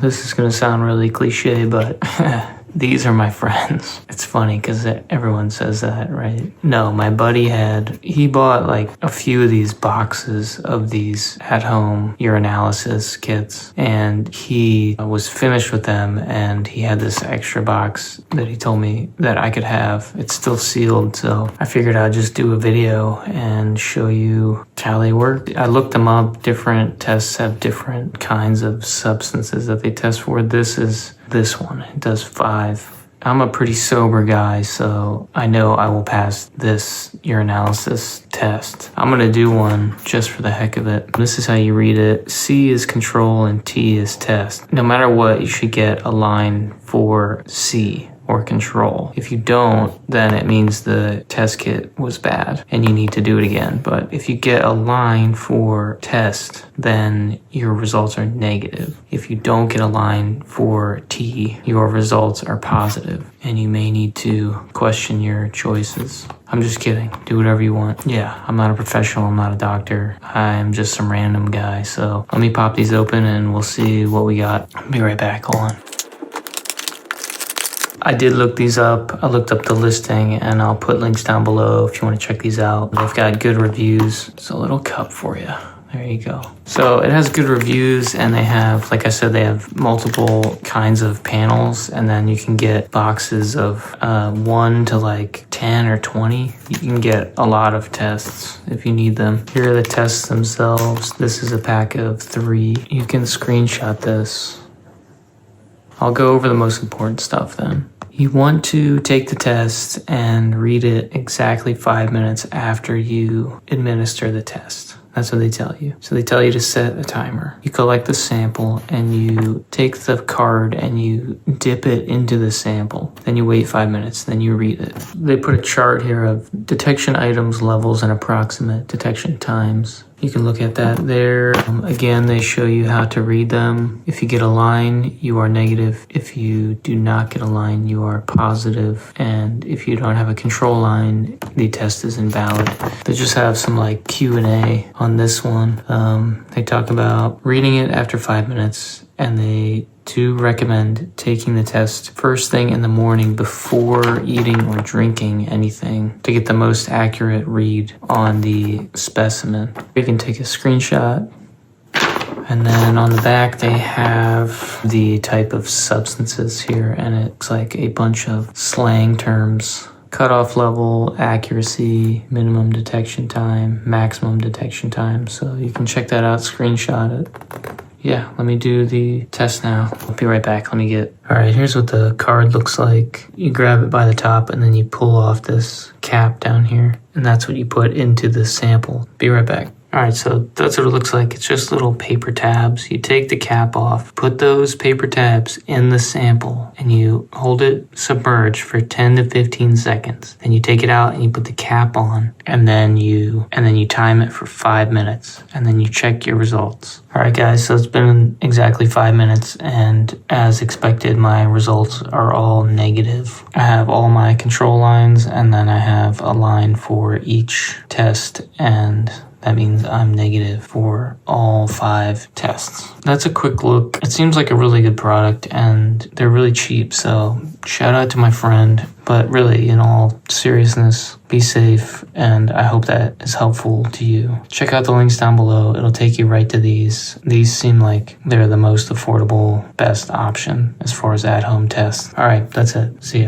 This is gonna sound really cliche, but these are my friends. It's funny because everyone says that, right? No, my buddy he bought like a few of these boxes of these at-home urinalysis kits, and he was finished with them, and he had this extra box that he told me that I could have. It's still sealed, so I figured I'd just do a video and show you how they work. I looked them up. Different tests have different kinds of substances that they test for. This is this one. It does 5. I'm a pretty sober guy, so I know I will pass this urinalysis test. I'm gonna do one just for the heck of it. This is how you read it. C is control and T is test. No matter what, you should get a line for C or control. If you don't, then it means the test kit was bad and you need to do it again. But if you get a line for test, then your results are negative. If you don't get a line for T, your results are positive, and you may need to question your choices. I'm just kidding. Do whatever you want. Yeah, I'm not a professional. I'm not a doctor. I'm just some random guy. So let me pop these open and we'll see what we got. I'll be right back. Hold on. I did look these up. I looked up the listing, and I'll put links down below if you want to check these out. They've got good reviews. It's a little cup for you. There you go. So it has good reviews, and they have, like I said, they have multiple kinds of panels, and then you can get boxes of 1 to like 10 or 20. You can get a lot of tests if you need them. Here are the tests themselves. This is a pack of 3. You can screenshot this. I'll go over the most important stuff then. You want to take the test and read it exactly 5 minutes after you administer the test. That's what they tell you. So they tell you to set a timer. You collect the sample and you take the card and you dip it into the sample. Then you wait 5 minutes, then you read it. They put a chart here of detection items, levels, and approximate detection times. You can look at that there. Again, they show you how to read them. If you get a line, you are negative. If you do not get a line, you are positive. And if you don't have a control line, the test is invalid. They just have some like Q&A on this one. They talk about reading it after 5 minutes, and they do recommend taking the test first thing in the morning before eating or drinking anything to get the most accurate read on the specimen. You can take a screenshot, and then on the back they have the type of substances here, and it's like a bunch of slang terms. Cutoff level, accuracy, minimum detection time, maximum detection time. So you can check that out, screenshot it. Yeah, let me do the test now. I'll be right back. Alright, here's what the card looks like. You grab it by the top and then you pull off this cap down here, and that's what you put into the sample. Be right back. Alright, so that's what it looks like. It's just little paper tabs. You take the cap off, put those paper tabs in the sample, and you hold it submerged for 10 to 15 seconds. Then you take it out and you put the cap on, and then you time it for 5 minutes, and then you check your results. Alright guys, so it's been exactly 5 minutes, and as expected, my results are all negative. I have all my control lines, and then I have a line for each test, and that means I'm negative for all 5 tests. That's a quick look. It seems like a really good product, and they're really cheap, so shout out to my friend. But really, in all seriousness, be safe, and I hope that is helpful to you. Check out the links down below. It'll take you right to these. These seem like they're the most affordable, best option as far as at-home tests. All right, that's it. See ya.